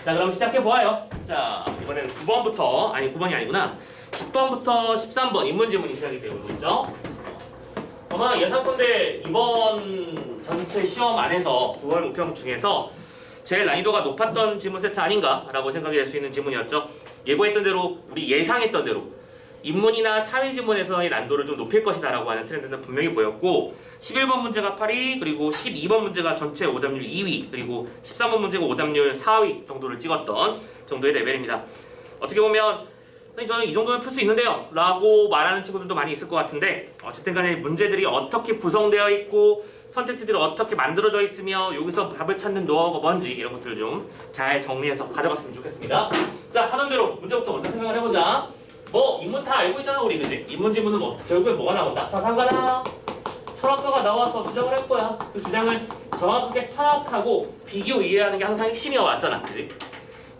자, 그럼 시작해보아요. 자, 이번에는 9번부터, 아니 9번이 아니구나. 10번부터 13번 인문 지문이 시작이 되고 있죠. 아마 예상컨대 이번 전체 시험 안에서 9월 목표 중에서 제일 난이도가 높았던 지문 세트 아닌가라고 생각이 될 수 있는 지문이었죠. 예고했던 대로, 우리 예상했던 대로 인문이나 사회지문에서의 난도를 좀 높일 것이다 라고 하는 트렌드는 분명히 보였고, 11번 문제가 8위, 그리고 12번 문제가 전체 오답률 2위, 그리고 13번 문제가 오답률 4위 정도를 찍었던 정도의 레벨입니다. 어떻게 보면 선생님 저는 이 정도는 풀 수 있는데요 라고 말하는 친구들도 많이 있을 것 같은데, 어쨌든 간에 문제들이 어떻게 구성되어 있고 선택지들이 어떻게 만들어져 있으며 여기서 답을 찾는 노하우가 뭔지 이런 것들을 좀 잘 정리해서 가져봤으면 좋겠습니다. 자, 하던 대로 문제부터 먼저 생각을 해보자. 뭐 인문 다 알고 있잖아 우리, 그지? 인문 지문은 뭐 결국에 뭐가 나온다? 사상가나 철학가가 나와서 주장을 할 거야. 그 주장을 정확하게 파악하고 비교 이해하는 게 항상 핵심이어 왔잖아, 그지?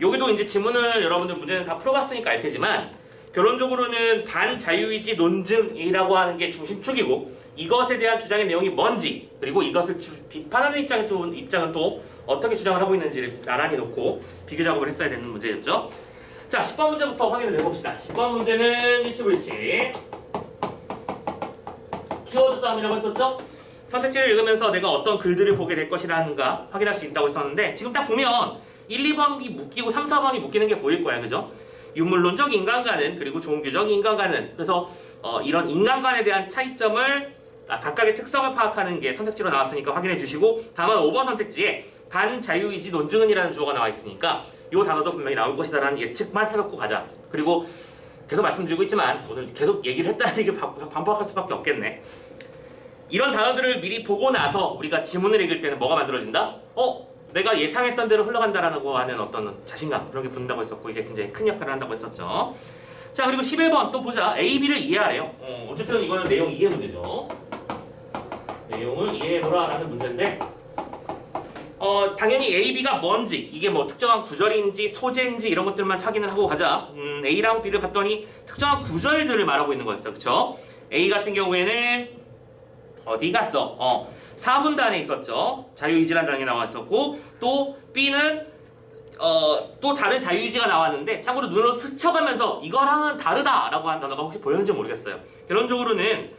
여기도 이제 지문을 여러분들 문제는 다 풀어봤으니까 알 테지만, 결론적으로는 반자유의지 논증이라고 하는 게 중심축이고, 이것에 대한 주장의 내용이 뭔지, 그리고 이것을 비판하는 입장은 또 어떻게 주장을 하고 있는지를 나란히 놓고 비교 작업을 했어야 되는 문제였죠. 자, 10번 문제부터 확인을 해봅시다. 10번 문제는 일치불치 키워드 싸움이라고 했었죠? 선택지를 읽으면서 내가 어떤 글들을 보게 될 것이라는가 확인할 수 있다고 했었는데, 지금 딱 보면 1, 2번이 묶이고 3, 4번이 묶이는 게 보일 거야, 그죠? 유물론적 인간관은, 그리고 종교적 인간관은, 그래서 이런 인간관에 대한 차이점을, 각각의 특성을 파악하는 게 선택지로 나왔으니까 확인해 주시고, 다만 5번 선택지에 반자유의지 논증은이라는 주어가 나와 있으니까 이 단어도 분명히 나올 것이다라는 예측만 해놓고 가자. 그리고 계속 말씀드리고 있지만 오늘 계속 얘기를 했다는 얘기를 반복할 수밖에 없겠네. 이런 단어들을 미리 보고 나서 우리가 지문을 읽을 때는 뭐가 만들어진다? 내가 예상했던 대로 흘러간다라고 하는 어떤 자신감, 그런 게 붙는다고 했었고, 이게 굉장히 큰 역할을 한다고 했었죠. 자, 그리고 11번 또 보자. A, B를 이해하래요. 어쨌든 이거는 내용 이해 문제죠. 내용을 이해해보라 라는 문제인데, 당연히 A, B가 뭔지, 이게 뭐 특정한 구절인지 소재인지 이런 것들만 확인을 하고 가자. A랑 B를 봤더니 특정한 구절들을 말하고 있는 거였어, 그쵸? A 같은 경우에는 어디 갔어? 4문단에 있었죠. 자유의지라는 단어가 나와 있었고, 또 B는 또 다른 자유의지가 나왔는데, 참고로 눈으로 스쳐가면서 이거랑은 다르다라고 하는 단어가 혹시 보였는지 모르겠어요. 결론적으로는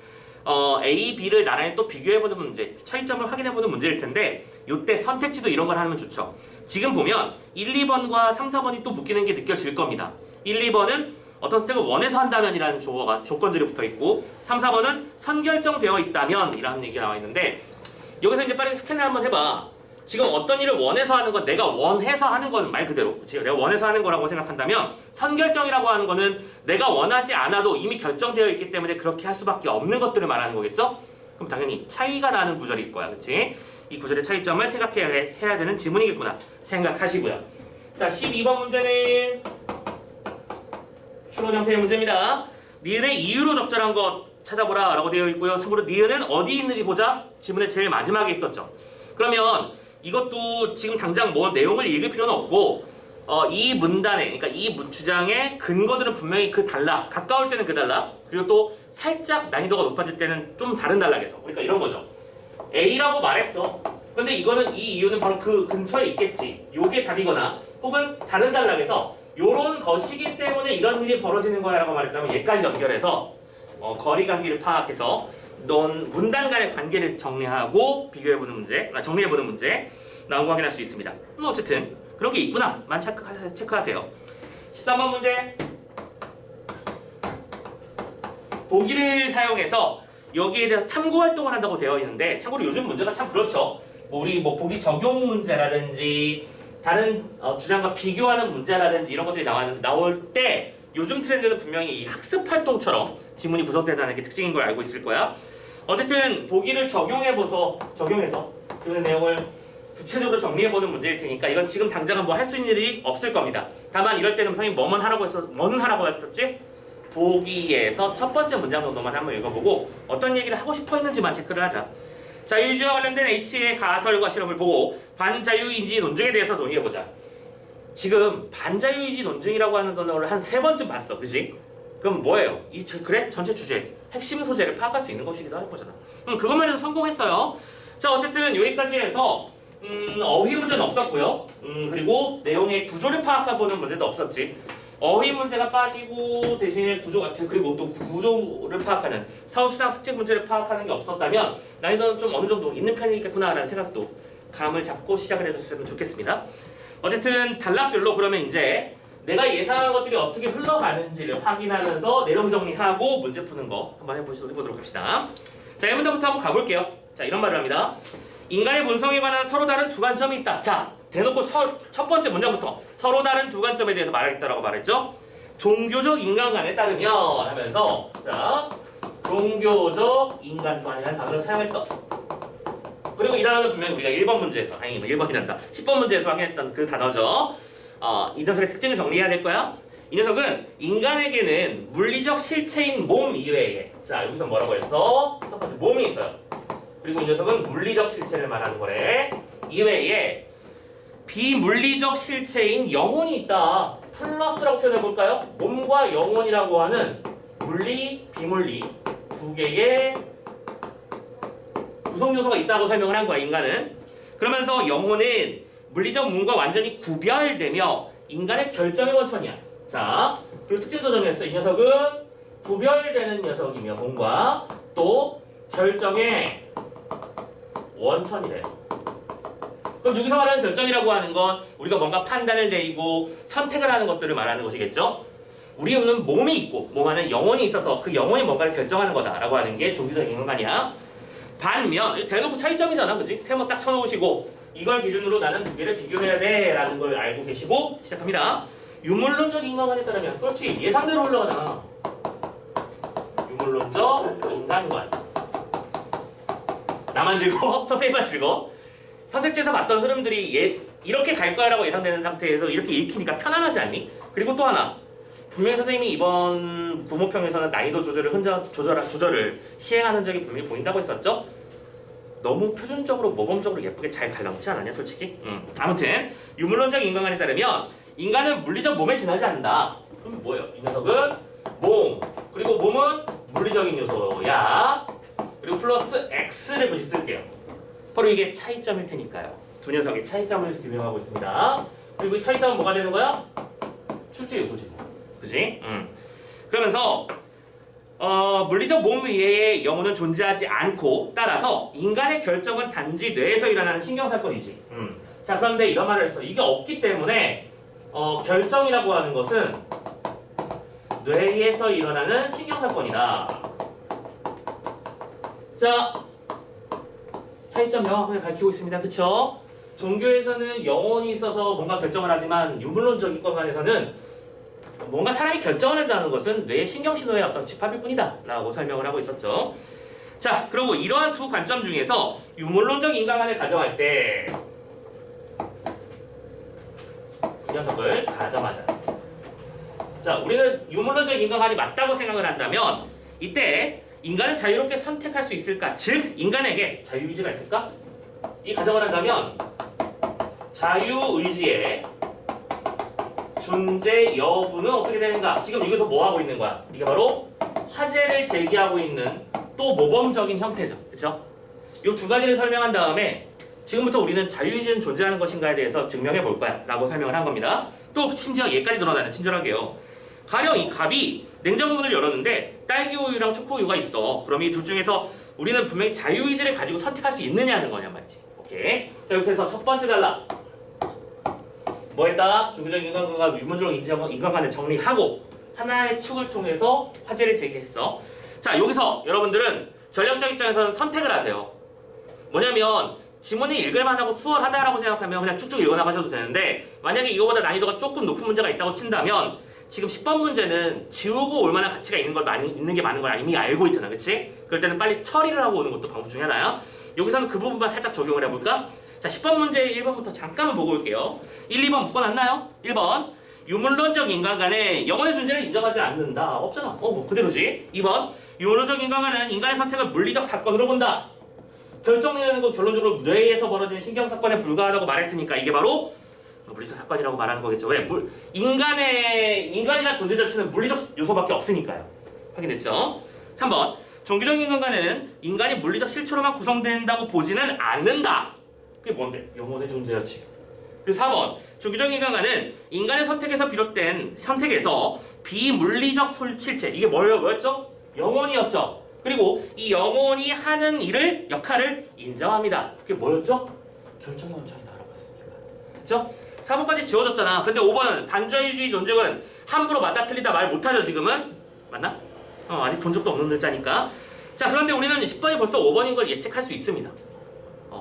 A, B를 나란히 또 비교해보는 문제, 차이점을 확인해보는 문제일 텐데, 이때 선택지도 이런 걸 하면 좋죠. 지금 보면 1, 2번과 3, 4번이 또 묶이는 게 느껴질 겁니다. 1, 2번은 어떤 선택을 원해서 한다면 이라는 조건들이 붙어있고, 3, 4번은 선결정되어 있다면 이라는 얘기가 나와 있는데, 여기서 이제 빨리 스캔을 한번 해봐. 지금 어떤 일을 원해서 하는 건, 내가 원해서 하는 건 말 그대로, 그치? 내가 원해서 하는 거라고 생각한다면, 선결정이라고 하는 거는 내가 원하지 않아도 이미 결정되어 있기 때문에 그렇게 할 수밖에 없는 것들을 말하는 거겠죠? 그럼 당연히 차이가 나는 구절일 거야, 그치? 이 구절의 차이점을 생각해야 되는 지문이겠구나 생각하시고요. 자, 12번 문제는 추론 형태의 문제입니다. 니은의 이유로 적절한 것 찾아보라 라고 되어 있고요. 참고로 니은은 어디 있는지 보자. 지문의 제일 마지막에 있었죠. 그러면 이것도 지금 당장 뭐 내용을 읽을 필요는 없고, 이 문단에, 그러니까 이 주장의 근거들은 분명히 그 단락, 가까울 때는 그 단락, 그리고 또 살짝 난이도가 높아질 때는 좀 다른 단락에서, 그러니까 이런 거죠. A라고 말했어. 근데 이거는, 이 이유는 바로 그 근처에 있겠지. 요게 답이거나, 혹은 다른 단락에서 요런 것이기 때문에 이런 일이 벌어지는 거야 라고 말했다면, 얘까지 연결해서 거리관계를 파악해서 문단 간의 관계를 정리하고 비교해보는 문제, 정리해보는 문제 나온 거 확인할 수 있습니다. 어쨌든 그런 게 있구나만 체크하세요. 13번 문제, 보기를 사용해서 여기에 대해서 탐구 활동을 한다고 되어 있는데, 참고로 요즘 문제가 참 그렇죠. 우리 보기 적용 문제라든지 다른 주장과 비교하는 문제라든지 이런 것들이 나올 때 요즘 트렌드는 분명히 이 학습 활동처럼 지문이 구성된다는 게 특징인 걸 알고 있을 거야. 어쨌든 보기를 적용해서 지문의 내용을 구체적으로 정리해보는 문제일 테니까, 이건 지금 당장은 뭐 할 수 있는 일이 없을 겁니다. 다만 이럴 때는 선생님 뭐는 하라고 했었지? 보기에서 첫 번째 문장 정도만 한번 읽어보고 어떤 얘기를 하고 싶어 했는지만 체크를 하자. 자유의지와 관련된 H의 가설과 실험을 보고 반자유의지 논증에 대해서 논의해보자. 지금 반자유의지 논증이라고 하는 단어를 한 3번쯤 봤어, 그지? 그럼 뭐예요? 그래? 전체 주제, 핵심 소재를 파악할 수 있는 것이기도 할 거잖아. 그것만 해도 성공했어요. 자, 어쨌든 여기까지 해서 어휘 문제는 없었고요. 그리고 내용의 구조를 파악해보는 문제도 없었지. 어휘 문제가 빠지고 대신에 구조 같은 그리고 또 구조를 파악하는 사후수상 특징 문제를 파악하는 게 없었다면 난이도는 좀 어느 정도 있는 편이겠구나라는 생각도 감을 잡고 시작을 해줬으면 좋겠습니다. 어쨌든 단락별로 그러면 이제 내가 예상한 것들이 어떻게 흘러가는지를 확인하면서 내용 정리하고 문제 푸는 거 한번 해보도록 합시다. 자, 1문제부터 한번 가볼게요. 자, 이런 말을 합니다. 인간의 본성에 관한 서로 다른 두 관점이 있다. 자, 대놓고 첫 번째 문장부터 서로 다른 두 관점에 대해서 말하겠다라고 말했죠. 종교적 인간관에 따르면 하면서 자, 종교적 인간관이라는 단어를 사용했어. 그리고 이 단어는 분명히 우리가 1번 문제에서 1번이란다. 10번 문제에서 확인했던 그 단어죠. 이 녀석의 특징을 정리해야 될 거야. 이 녀석은 인간에게는 물리적 실체인 몸 이외에 자, 여기서 뭐라고 했어? 첫 번째 몸이 있어요. 그리고 이 녀석은 물리적 실체를 말하는 거래. 이외에 비물리적 실체인 영혼이 있다. 플러스라고 표현해볼까요? 몸과 영혼이라고 하는 물리, 비물리 두 개의 구성 요소가 있다고 설명을 한 거야, 인간은. 그러면서 영혼은 물리적 몸과 완전히 구별되며 인간의 결정의 원천이야. 자, 그리고 특징도 정했어. 이 녀석은 구별되는 녀석이며 몸과 또 결정의 원천이래. 그럼 여기서 말하는 결정이라고 하는 건 우리가 뭔가 판단을 내리고 선택을 하는 것들을 말하는 것이겠죠? 우리는 몸이 있고 몸 안에 영혼이 있어서 그 영혼이 뭔가를 결정하는 거다라고 하는 게 종교적 인간관이야. 반면 대놓고 차이점이잖아, 그치? 세모 딱 쳐놓으시고 이걸 기준으로 나는 두 개를 비교해야 돼 라는 걸 알고 계시고 시작합니다. 유물론적 인간관에 따르면 그렇지, 예상대로 올라가잖아. 유물론적 인간관. 나만 즐거워? 선생님만 즐거워? 선택지에서 봤던 흐름들이 이렇게 갈 거야라고 예상되는 상태에서 이렇게 읽히니까 편안하지 않니? 그리고 또 하나, 분명히 선생님이 이번 부모평에서는 난이도 조절을 시행하는 흔적이 분명히 보인다고 했었죠? 너무 표준적으로 모범적으로 예쁘게 잘 갈라놓지 않았냐, 솔직히? 아무튼 유물론적 인간관에 따르면 인간은 물리적 몸에 지나지 않는다. 그럼 뭐예요? 이 녀석은 몸, 그리고 몸은 물리적인 요소야. 그리고 플러스 X를 굳이 쓸게요. 바로 이게 차이점일 테니까요. 두 녀석의 차이점을 규명하고 있습니다. 그리고 이 차이점은 뭐가 되는 거야? 출제 요소지. 그지? 그러면서 물리적 몸 외에 영혼은 존재하지 않고 따라서 인간의 결정은 단지 뇌에서 일어나는 신경사건이지. 자, 그런데 이런 말을 했어. 이게 없기 때문에 결정이라고 하는 것은 뇌에서 일어나는 신경사건이다. 자, 차이점 명확하게 밝히고 있습니다. 그쵸? 종교에서는 영혼이 있어서 뭔가 결정을 하지만 유물론적 인간관에서는 뭔가 사람이 결정을 한다는 것은 뇌의 신경신호의 어떤 집합일 뿐이다 라고 설명을 하고 있었죠. 자, 그리고 이러한 두 관점 중에서 유물론적 인간관을 가정할 때 이 녀석을 가정하자. 자, 우리는 유물론적 인간관이 맞다고 생각을 한다면 이때 인간은 자유롭게 선택할 수 있을까? 즉, 인간에게 자유의지가 있을까? 이 가정을 한다면 자유의지의 존재 여부는 어떻게 되는가? 지금 여기서 뭐 하고 있는 거야? 이게 바로 화제를 제기하고 있는 또 모범적인 형태죠. 그쵸? 이 두 가지를 설명한 다음에 지금부터 우리는 자유의지는 존재하는 것인가에 대해서 증명해 볼 거야 라고 설명을 한 겁니다. 또 심지어 얘까지 드러나는 친절하게요. 가령 이 갑이 냉장고 문을 열었는데 딸기 우유랑 초코 우유가 있어. 그럼 이 둘 중에서 우리는 분명히 자유의지를 가지고 선택할 수 있느냐는 거냐 말이지. 오케이. 자, 이렇게 해서 첫 번째 단락 뭐 했다? 종교적 인간관과 유물적 인간관을 정리하고 하나의 축을 통해서 화제를 제기했어. 자, 여기서 여러분들은 전략적 입장에서는 선택을 하세요. 뭐냐면 지문이 읽을만하고 수월하다라고 생각하면 그냥 쭉쭉 읽어나가셔도 되는데 만약에 이거보다 난이도가 조금 높은 문제가 있다고 친다면 지금 10번 문제는 지우고 올 만한 가치가 있는 게 많은 걸 이미 알고 있잖아, 그치? 그럴 때는 빨리 처리를 하고 오는 것도 방법 중에 하나야. 여기서는 그 부분만 살짝 적용을 해볼까? 자, 10번 문제 1번부터 잠깐만 보고 올게요. 1, 2번 묶어놨나요? 1번 유물론적 인간관에 영혼의 존재를 인정하지 않는다. 없잖아. 뭐 그대로지. 2번 유물론적 인간관은 인간의 선택을 물리적 사건으로 본다. 결정이라는 건 결론적으로 뇌에서 벌어지는 신경사건에 불과하다고 말했으니까 이게 바로 물리적 사건이라고 말하는 거겠죠. 왜? 인간이란 존재 자체는 물리적 요소밖에 없으니까요. 확인됐죠? 3번 종교적 인간관은 인간이 물리적 실체로만 구성된다고 보지는 않는다. 그게 뭔데? 영혼의 존재였지. 그리고 4번 조규정 인간과는 인간의 선택에서 비물리적 실체 이게 뭐였죠? 영혼이었죠. 그리고 이 영혼이 하는 역할을 인정합니다. 그게 뭐였죠? 결정의 원천이다라고 했으니까. 그렇죠? 4번까지 지워졌잖아. 근데 5번은 반자유주의 논증은 함부로 맞다 틀리다 말 못하죠 지금은? 맞나? 아직 본 적도 없는 글자니까. 자 그런데 우리는 10번이 벌써 5번인 걸 예측할 수 있습니다.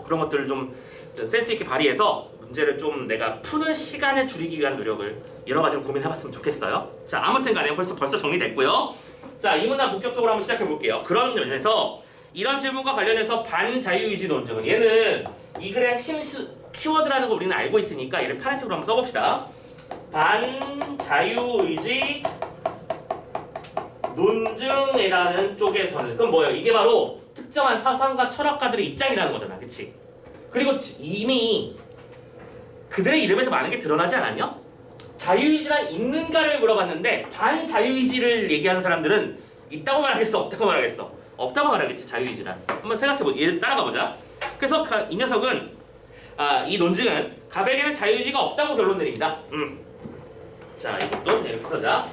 그런 것들을 좀 센스 있게 발휘해서 문제를 좀 내가 푸는 시간을 줄이기 위한 노력을 여러 가지로 고민해봤으면 좋겠어요. 자 아무튼 간에 벌써 정리됐고요. 자 이 문항 본격적으로 한번 시작해 볼게요. 그런 면에서 이런 질문과 관련해서 반자유의지 논증은 얘는 이 글의 핵심 키워드라는 거 우리는 알고 있으니까 얘를 파란색으로 한번 써봅시다. 반자유의지 논증이라는 쪽에서는 그럼 뭐예요? 이게 바로 특정한 사상가 철학가들의 입장이라는 거잖아. 그치? 그리고 이미 그들의 이름에서 많은 게 드러나지 않았냐? 자유의지란 있는가를 물어봤는데 반자유의지를 얘기하는 사람들은 있다고 말하겠어? 없다고 말하겠어? 없다고 말하겠지. 자유의지란. 한번 생각해보자. 얘 따라가 보자. 그래서 이 녀석은 이 논증은 가백에는 자유의지가 없다고 결론 내립니다. 자 이것도 이렇게 써자.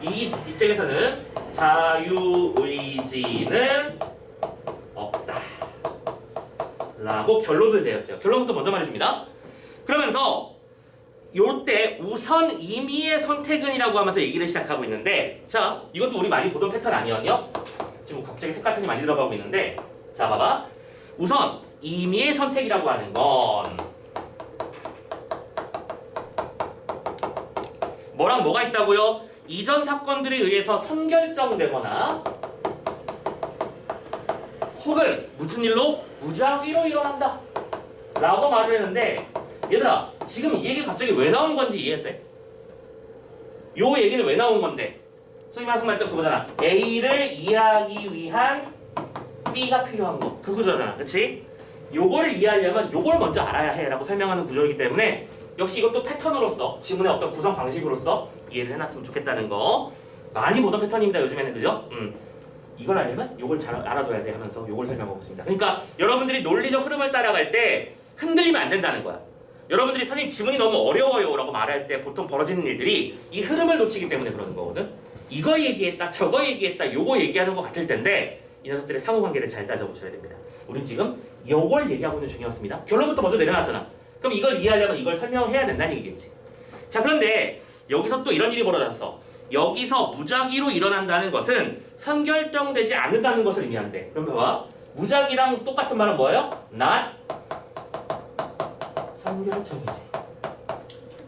이 입장에서는 자유의지는 없다 라고 결론을 내렸대요. 결론부터 먼저 말해줍니다. 그러면서 요때 우선 임의의 선택은이라고 하면서 얘기를 시작하고 있는데 자 이것도 우리 많이 보던 패턴 아니었냐? 지금 갑자기 색깔펜이 많이 들어가고 있는데 자 봐봐. 우선 임의의 선택이라고 하는 건 뭐랑 뭐가 있다고요? 이전 사건들에 의해서 선결정되거나 혹은 무슨 일로 무작위로 일어난다 라고 말을 했는데 얘들아 지금 이 얘기 갑자기 왜 나온 건지 이해돼? 요 얘기는 왜 나온 건데? 소위 말씀할 때 그거잖아. A를 이해하기 위한 B가 필요한 거 그거잖아. 그치? 요거를 이해하려면 요걸 먼저 알아야 해 라고 설명하는 구조이기 때문에 역시 이것도 패턴으로서 지문의 어떤 구성 방식으로서 이해를 해놨으면 좋겠다는 거 많이 보던 패턴입니다 요즘에는. 그죠? 이걸 알려면 요걸 잘 알아둬야 돼 하면서 요걸 설명하고 있습니다. 그러니까 여러분들이 논리적 흐름을 따라갈 때 흔들리면 안 된다는 거야. 여러분들이 선생님 지문이 너무 어려워요 라고 말할 때 보통 벌어지는 일들이 이 흐름을 놓치기 때문에 그러는 거거든. 이거 얘기했다 저거 얘기했다 요거 얘기하는 것 같을 텐데 이 녀석들의 상호관계를 잘 따져보셔야 됩니다. 우린 지금 요걸 얘기하고 있는 중이었습니다. 결론부터 먼저 내려놨잖아. 그럼 이걸 이해하려면 이걸 설명해야 된다는 얘기겠지. 자 그런데 여기서 또 이런 일이 벌어졌어. 여기서 무작위로 일어난다는 것은 선결정되지 않는다는 것을 의미한대. 그럼 봐봐. 무작위랑 똑같은 말은 뭐예요? not 선결정이지.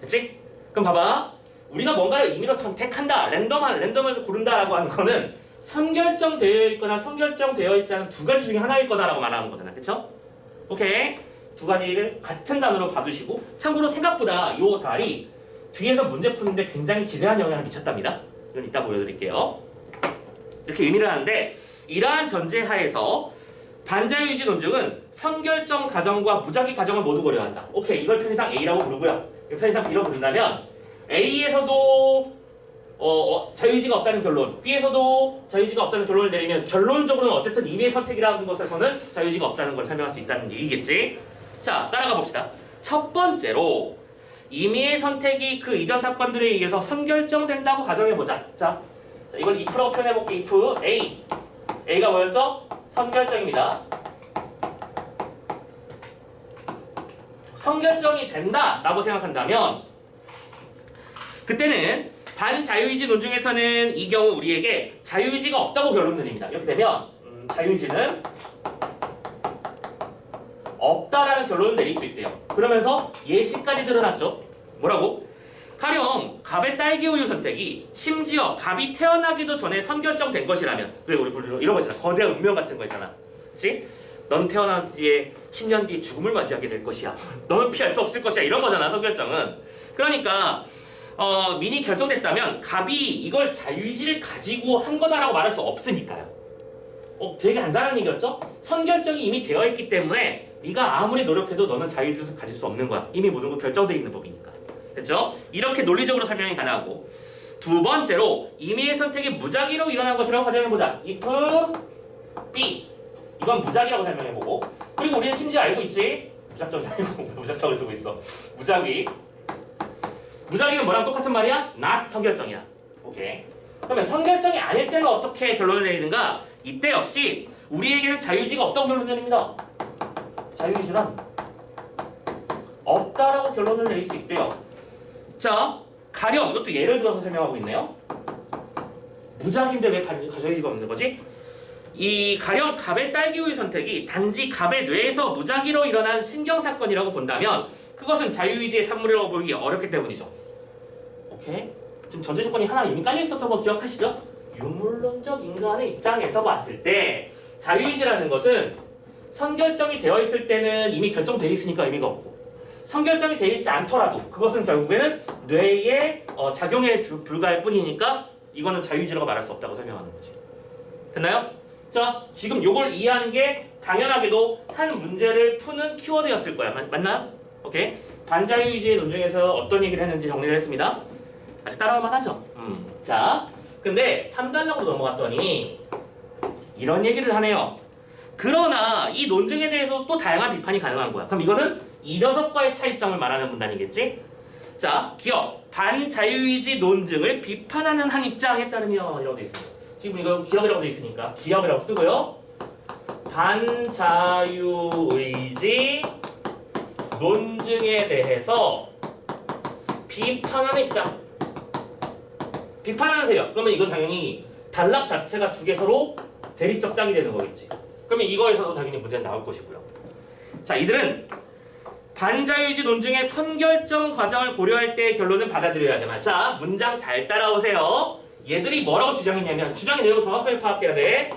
그치? 그럼 봐봐. 우리가 뭔가를 임의로 선택한다. 랜덤을 고른다라고 하는 거는 선결정되어 있거나 선결정되어 있지 않은 두 가지 중에 하나일 거다라고 말하는 거잖아. 그쵸? 오케이. 두 가지를 같은 단어로 봐두시고 참고로 생각보다 요 달이 뒤에서 문제 푸는데 굉장히 지대한 영향을 미쳤답니다. 이건 이따 보여드릴게요. 이렇게 의미를 하는데 이러한 전제하에서 반자유의지 논증은 선결정 가정과 무작위 가정을 모두 고려한다. 오케이, 이걸 편의상 A라고 부르고요. 편의상 B라고 부른다면 A에서도 자유의지가 없다는 결론, B에서도 자유의지가 없다는 결론을 내리면 결론적으로는 어쨌든 임의의 선택이라는 것에서는 자유의지가 없다는 걸 설명할 수 있다는 얘기겠지. 자, 따라가 봅시다. 첫 번째로 임의의 선택이 그 이전 사건들에 의해서 선결정된다고 가정해보자. 자, 이걸 if라고 표현해볼게. if A가 뭐였죠? 선결정입니다. 선결정이 된다라고 생각한다면 그때는 반자유의지 논증에서는 이 경우 우리에게 자유의지가 없다고 결론 내립니다. 이렇게 되면 자유의지는 없다라는 결론을 내릴 수 있대요. 그러면서 예시까지 드러났죠. 뭐라고? 가령 갑의 딸기 우유 선택이 심지어 갑이 태어나기도 전에 선결정된 것이라면, 그래 우리 이런 거 있잖아. 거대한 운명 같은 거 있잖아. 그치? 넌 태어난 뒤에 10년 뒤에 죽음을 맞이하게 될 것이야. 너는 피할 수 없을 것이야. 이런 거잖아, 선결정은. 그러니까 민이 결정됐다면 갑이 이걸 자유의지를 가지고 한 거다라고 말할 수 없으니까요. 되게 간단한 얘기였죠? 선결정이 이미 되어 있기 때문에 네가 아무리 노력해도 너는 자유의지를 가질 수 없는 거야. 이미 모든 거 결정되어 있는 법이니까. 됐죠? 이렇게 논리적으로 설명이 가능하고, 두 번째로 임의의 선택이 무작위로 일어난 것이라고 가정해보자. if B, 이건 무작위라고 설명해보고, 그리고 우리는 심지어 알고 있지? 무작정이 아니고 무작정을 쓰고 있어. 무작위. 무작위는 뭐랑 똑같은 말이야? not 선결정이야. 오케이. 그러면 선결정이 아닐 때는 어떻게 결론을 내리는가? 이때 역시 우리에게는 자유의지가 없다고 결론 내립니다. 자유의지란 없다라고 결론을 내릴 수 있대요. 자, 가령 이것도 예를 들어서 설명하고 있네요. 무작위인데 왜 자유의지가 없는 거지? 이 가령 갑의 딸기우유 선택이 단지 갑의 뇌에서 무작위로 일어난 신경사건이라고 본다면 그것은 자유의지의 산물이라고 보기 어렵기 때문이죠. 오케이? 지금 전제 조건이 하나 이미 깔려 있었던 거 기억하시죠? 유물론적 인간의 입장에서 봤을 때 자유의지라는 것은 선결정이 되어 있을 때는 이미 결정되어 있으니까 의미가 없고 선결정이 되어 있지 않더라도 그것은 결국에는 뇌의 작용에 불과할 뿐이니까 이거는 자유의지라고 말할 수 없다고 설명하는 거지. 됐나요? 자, 지금 요걸 이해하는 게 당연하게도 한 문제를 푸는 키워드였을 거야. 맞나요? 오케이. 반자유의지의 논쟁에서 어떤 얘기를 했는지 정리를 했습니다. 아직 따라올만 하죠? 자, 근데 3단락으로 넘어갔더니 이런 얘기를 하네요. 그러나 이 논증에 대해서 또 다양한 비판이 가능한 거야. 그럼 이거는 이 녀석과의 차이점을 말하는 문단이겠지? 자, 기억. 반자유의지 논증을 비판하는 한 입장에 따르면 이라고 돼 있습니다. 지금 이거 기억이라고 돼 있으니까 기억이라고 쓰고요. 반자유의지 논증에 대해서 비판하는 입장. 비판하세요. 그러면 이건 당연히 단락 자체가 두 개 서로 대립적 짝이 되는 거겠지. 그러면 이거에서도 당연히 문제는 나올 것이고요. 자, 이들은 반자유의지 논증의 선결정 과정을 고려할 때의 결론을 받아들여야 하잖아. 자, 문장 잘 따라오세요. 얘들이 뭐라고 주장했냐면 주장의 내용을 정확하게 파악해야 돼.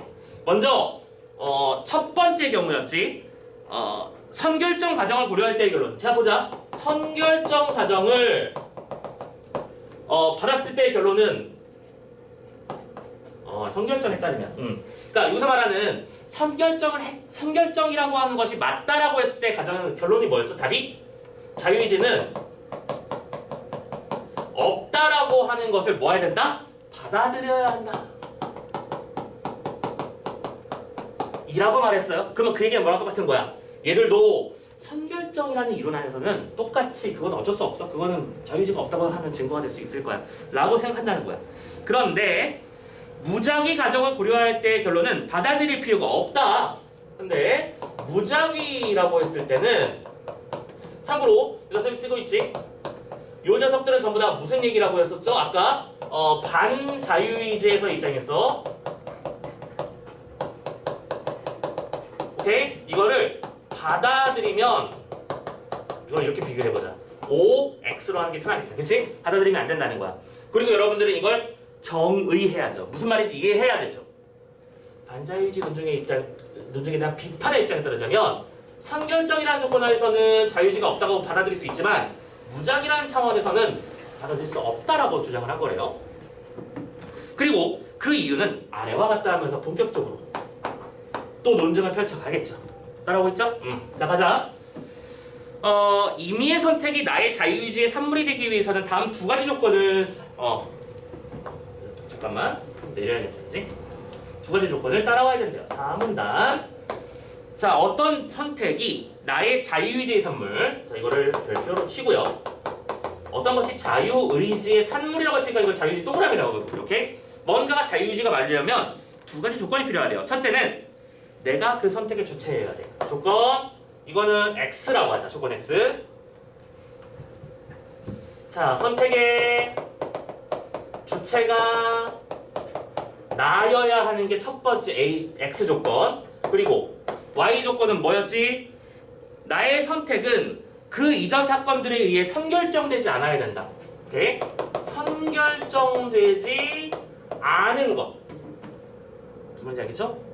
먼저 첫 번째 경우였지. 선결정 과정을 고려할 때의 결론. 자, 보자. 선결정 과정을 받았을 때의 결론은 선결정에 따르면 그러니까 여기서 말하는 선결정이라고 하는 것이 맞다라고 했을 때 가장 결론이 뭐였죠? 답이? 자유의지는 없다라고 하는 것을 뭐 해야 된다? 받아들여야 한다. 이라고 말했어요. 그러면 그 얘기는 뭐랑 똑같은 거야? 얘들도 선결정이라는 이론 안에서는 똑같이 그건 어쩔 수 없어. 그거는 자유의지가 없다고 하는 증거가 될 수 있을 거야. 라고 생각한다는 거야. 그런데 무작위 가정을 고려할 때의 결론은 받아들일 필요가 없다. 근데 무작위라고 했을 때는 참고로 이거 쌤이 쓰고 있지. 요 녀석들은 전부 다 무슨 얘기라고 했었죠? 아까 반자유의지에서 입장에서 오케이? 이거를 받아들이면 이걸 이렇게 비교해보자. O, X로 하는 게 편하니까. 그치? 받아들이면 안 된다는 거야. 그리고 여러분들은 이걸 정의해야죠. 무슨 말인지 이해해야 되죠. 반자유의지 논증에 대한 비판의 입장에 따르자면 선결정이라는 조건 하에서는 자유의지가 없다고 받아들일 수 있지만 무작위라는 차원에서는 받아들일 수 없다라고 주장을 한 거래요. 그리고 그 이유는 아래와 같다 하면서 본격적으로 또 논증을 펼쳐가겠죠. 따라오고 있죠? 자, 가자. 임의의 선택이 나의 자유의지의 산물이 되기 위해서는 다음 두 가지 조건을 잠깐만 내려야겠지? 두 가지 조건을 따라와야 된대요. 4문단. 자, 어떤 선택이 나의 자유의지의 산물. 자, 이거를 별표로 치고요. 어떤 것이 자유의지의 산물이라고 했으니까 이걸 자유의지 동그라미라고 하고 이렇게 뭔가가 자유의지가 말리려면 두 가지 조건이 필요하대요. 첫째는 내가 그 선택의 주체여야 돼. 조건 이거는 X라고 하자. 조건 X. 자, 선택의 주체가 나여야 하는 게 첫 번째 X 조건. 그리고 Y 조건은 뭐였지? 나의 선택은 그 이전 사건들에 의해 선결정되지 않아야 된다. 오케이? 선결정되지 않은 것. 무슨 말인지 알겠죠?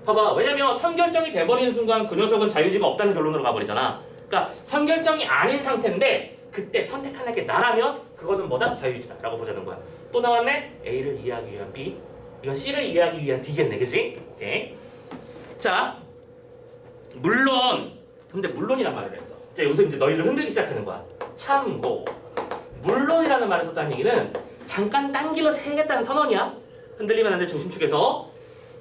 봐봐. 왜냐면 선결정이 돼버리는 순간 그 녀석은 자유의지가 없다는 결론으로 가버리잖아. 그러니까 선결정이 아닌 상태인데 그때 선택하는 게 나라면 그거는 뭐다? 자유의지다 라고 보자는 거야. 또 나왔네? A를 이해하기 위한 B. 이건 C를 이해하기 위한 D겠네. 그치? 오케이. 자, 물론 근데 물론이란 말을 했어. 자, 여기서 이제 너희를 흔들기 시작하는 거야. 참고 물론이라는 말을 썼다는 얘기는 잠깐 당길어서 해야겠다는 선언이야. 흔들리면 안 될 중심축에서.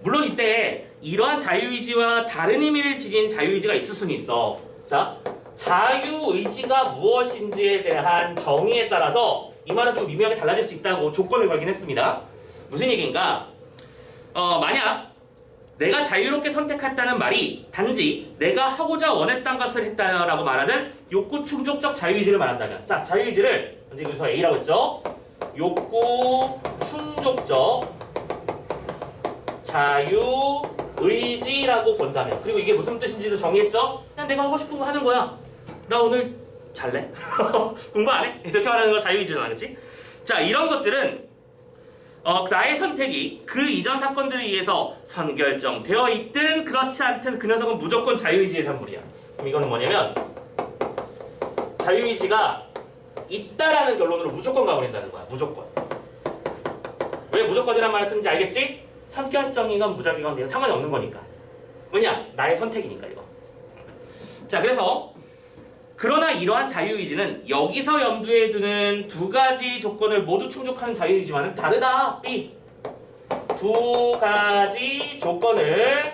물론 이때 이러한 자유의지와 다른 의미를 지닌 자유의지가 있을 수는 있어. 자, 자유의지가 무엇인지에 대한 정의에 따라서 이 말은 좀 미묘하게 달라질 수 있다고 조건을 걸긴 했습니다. 무슨 얘기인가? 만약 내가 자유롭게 선택했다는 말이 단지 내가 하고자 원했던 것을 했다라고 말하는 욕구 충족적 자유의지를 말한다면, 자, 자유의지를 이제 여기서 A라고 했죠. 욕구 충족적 자유의지라고 본다면, 그리고 이게 무슨 뜻인지도 정의했죠. 그냥 내가 하고 싶은 거 하는 거야. 나 오늘 잘래? 공부 안 해? 이렇게 말하는 거 자유의지잖아, 그렇지? 자, 이런 것들은 나의 선택이 그 이전 사건들에 의해서 선결정되어 있든 그렇지 않든 그 녀석은 무조건 자유의지의 산물이야. 그럼 이거는 뭐냐면 자유의지가 있다라는 결론으로 무조건 가버린다는 거야. 무조건. 왜 무조건이란 말을 쓰는지 알겠지? 선결정이건 무작위건 상관이 없는 거니까. 왜냐? 나의 선택이니까 이거. 자, 그래서 그러나 이러한 자유의지는 여기서 염두에 두는 두 가지 조건을 모두 충족하는 자유의지와는 다르다. B. 두 가지 조건을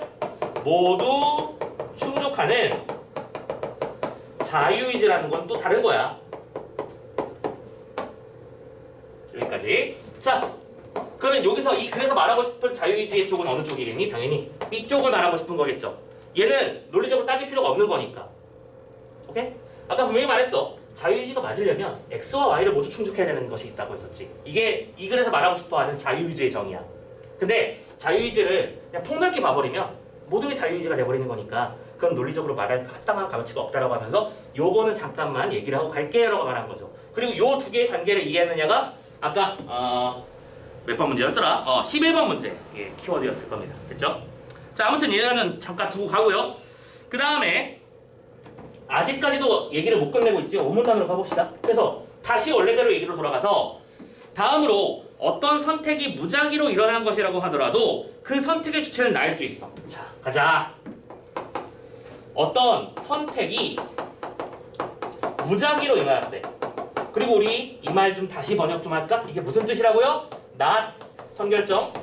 모두 충족하는 자유의지라는 건 또 다른 거야. 여기까지. 자, 그러면 여기서 그래서 말하고 싶은 자유의지의 쪽은 어느 쪽이겠니? 당연히 B 쪽을 말하고 싶은 거겠죠. 얘는 논리적으로 따질 필요가 없는 거니까. 오케이? 아까 분명히 말했어. 자유의지가 맞으려면 X와 Y를 모두 충족해야 되는 것이 있다고 했었지. 이게 이 글에서 말하고 싶어하는 자유의지의 정의야. 근데 자유의지를 그냥 폭넓게 봐버리면 모든 게 자유의지가 돼버리는 거니까 그건 논리적으로 말할 합당한 값어치가 없다라고 하면서 요거는 잠깐만 얘기를 하고 갈게요라고 말한 거죠. 그리고 요 두 개의 관계를 이해했느냐가 아까 몇 번 문제였더라? 11번 문제 키워드였을 겁니다. 됐죠? 자, 아무튼 얘는 잠깐 두고 가고요. 그 다음에 아직까지도 얘기를 못 끝내고 있지. 오문단으로 가봅시다. 그래서 다시 원래대로 얘기로 돌아가서 다음으로 어떤 선택이 무작위로 일어난 것이라고 하더라도 그 선택의 주체는 나일 수 있어. 자, 가자. 어떤 선택이 무작위로 일어났대. 그리고 우리 이 말 좀 다시 번역 좀 할까? 이게 무슨 뜻이라고요? not 선결정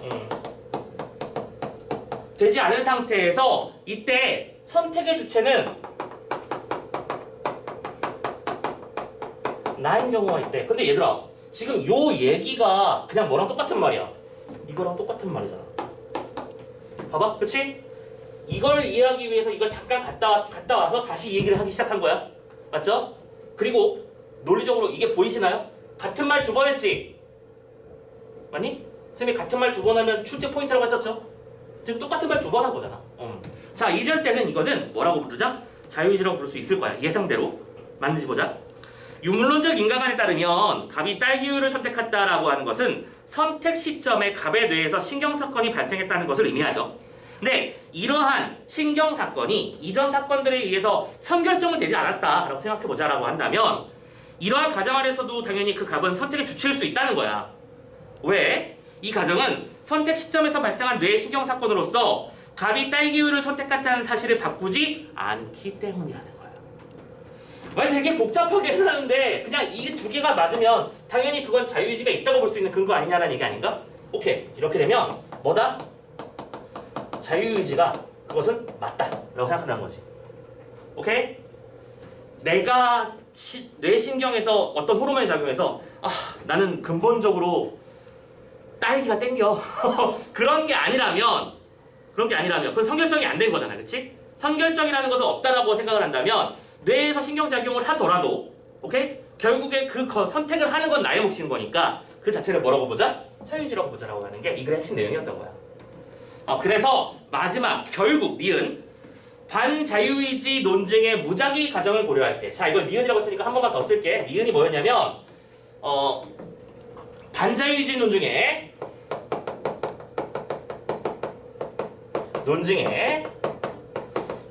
되지 않은 상태에서 이때 선택의 주체는 나인 경우가 있대. 근데 얘들아, 지금 요 얘기가 그냥 뭐랑 똑같은 말이야. 이거랑 똑같은 말이잖아. 봐봐, 그치? 이걸 이해하기 위해서 이걸 잠깐 갔다 와서 다시 얘기를 하기 시작한 거야. 맞죠? 그리고 논리적으로 이게 보이시나요? 같은 말 두 번 했지? 맞니? 선생님이 같은 말 두 번 하면 출제 포인트라고 했었죠? 지금 똑같은 말 두 번 한 거잖아. 자, 이럴 때는 이거는 뭐라고 부르자? 자유의지라고 부를 수 있을 거야. 예상대로. 맞는지 보자. 유물론적 인과관에 따르면 갑이 딸기우를 선택했다라고 하는 것은 선택 시점에 갑의 뇌에서 신경사건이 발생했다는 것을 의미하죠. 근데 이러한 신경사건이 이전 사건들에 의해서 선결정은 되지 않았다라고 생각해보자라고 한다면 이러한 가정 아래서도 당연히 그 갑은 선택의 주체일 수 있다는 거야. 왜? 이 가정은 선택 시점에서 발생한 뇌의 신경사건으로서 갑이 딸기우를 선택했다는 사실을 바꾸지 않기 때문이라는 거야. 말 되게 복잡하게 해놨는데 그냥 이 두 개가 맞으면 당연히 그건 자유의지가 있다고 볼 수 있는 근거 아니냐라는 얘기 아닌가? 오케이, 이렇게 되면 뭐다? 자유의지가 그것은 맞다라고 생각한다는 거지. 오케이? 내가 뇌신경에서 어떤 호르몬이 작용해서 나는 근본적으로 딸기가 땡겨 그런 게 아니라면 그건 선결정이 안 된 거잖아. 그치? 선결정이라는 것은 없다라고 생각을 한다면 뇌에서 신경작용을 하더라도 오케이? 결국에 그 선택을 하는 건 나의 몫인 거니까 그 자체를 뭐라고 보자? 자유의지라고 보자라고 하는 게 이 글의 핵심 내용이었던 거야. 그래서 마지막 결국 니은 반자유의지 논증의 무작위 가정을 고려할 때, 자 이걸 니은이라고 쓰니까 한 번만 더 쓸게. 니은이 뭐였냐면 반자유의지 논증의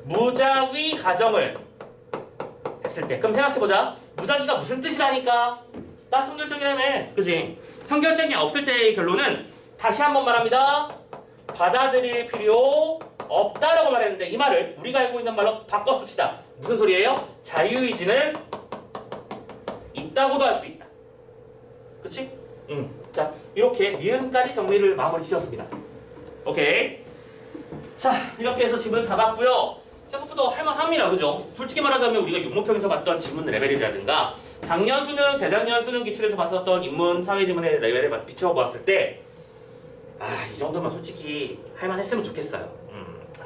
무작위 가정을 했을 때, 그럼 생각해보자. 무작위가 무슨 뜻이라니까? 나 선결정이라며, 그지? 선결정이 없을 때의 결론은 다시 한 번 말합니다. 받아들일 필요 없다라고 말했는데 이 말을 우리가 알고 있는 말로 바꿔 씁시다. 무슨 소리예요? 자유의지는 있다고도 할 수 있다. 그치? 자, 이렇게 니은까지 정리를 마무리 지었습니다. 오케이. 자, 이렇게 해서 질문 다 봤고요. 생각보다 할만합니다. 그죠? 솔직히 말하자면 우리가 육모평에서 봤던 지문 레벨이라든가 작년 수능, 재작년 수능 기출에서 봤었던 인문, 사회지문의 레벨에 비춰보았을 때 이 정도면 솔직히 할만했으면 좋겠어요.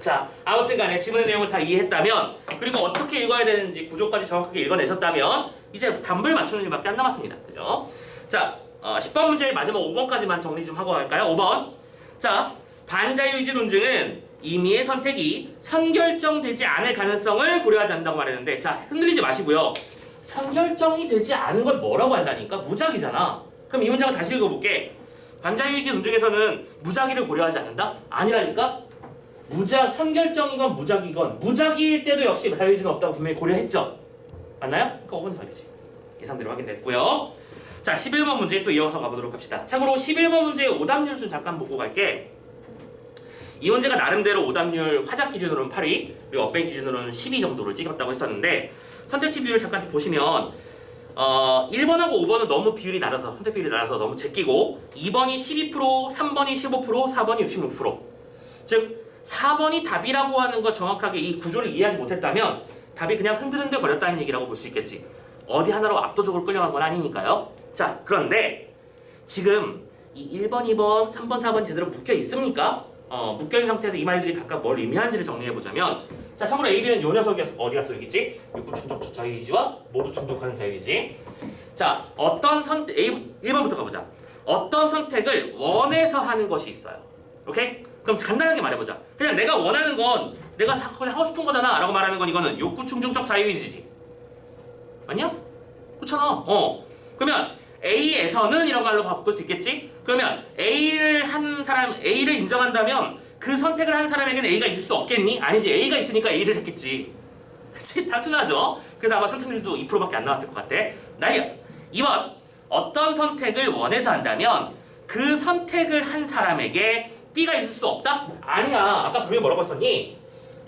자, 아무튼 간에 지문의 내용을 다 이해했다면 그리고 어떻게 읽어야 되는지 구조까지 정확하게 읽어내셨다면 이제 답을 맞추는 일밖에 안 남았습니다. 그죠? 자, 10번 문제 마지막 5번까지만 정리 좀 하고 갈까요? 5번. 자, 반자유의지 논증은 임의의 선택이 선결정되지 않을 가능성을 고려하지 않는다고 말했는데, 자, 흔들리지 마시고요. 선결정이 되지 않은 걸 뭐라고 한다니까? 무작위잖아. 그럼 이 문장을 다시 읽어볼게. 반자유의지 논증에서는 무작위를 고려하지 않는다? 아니라니까? 선결정이건 무작위건 무작위일 때도 역시 자유의지는 없다고 분명히 고려했죠. 맞나요? 그러니까 5번 답이지. 예상대로 확인됐고요. 자, 11번 문제 또 이어서 가보도록 합시다. 참고로 11번 문제의 오답률 좀 잠깐 보고 갈게. 이 문제가 나름대로 오답률 화작 기준으로는 8위, 그리고 업백 기준으로는 12 정도로 찍었다고 했었는데 선택지 비율을 잠깐 보시면 1번하고 5번은 너무 비율이 낮아서 선택 비율이 낮아서 너무 제끼고 2번이 12%, 3번이 15%, 4번이 66%. 즉 4번이 답이라고 하는 거 정확하게 이 구조를 이해하지 못했다면 답이 그냥 흔들흔들 거렸다는 얘기라고 볼 수 있겠지. 어디 하나로 압도적으로 끌려간 건 아니니까요. 자, 그런데 지금 이 1번, 2번, 3번, 4번 제대로 묶여 있습니까? 묶여있는 상태에서 이 말들이 각각 뭘 의미하는지를 정리해보자면, 자, 참고로 A, B는 요 녀석이 어디 갔어? 여기 있지? 욕구 충족 자유의지와 모두 충족하는 자유의지. 자, 1번부터 가보자. 어떤 선택을 원해서 하는 것이 있어요. 오케이? 그럼 간단하게 말해보자. 그냥 내가 원하는 건 내가 그냥 하고 싶은 거잖아 라고 말하는 건 이거는 욕구 충족적 자유의지지. 맞냐? 그렇잖아. 그러면 A에서는 이런 말로 바꿀 수 있겠지? 그러면 A를 인정한다면 그 선택을 한 사람에게는 A가 있을 수 없겠니? 아니지. A가 있으니까 A를 했겠지. 그치? 단순하죠? 그래서 아마 선택률도 2%밖에 안 나왔을 것 같아. 2번. 어떤 선택을 원해서 한다면 그 선택을 한 사람에게 B가 있을 수 없다? 아니야. 아까 분명히 뭐라고 했었니?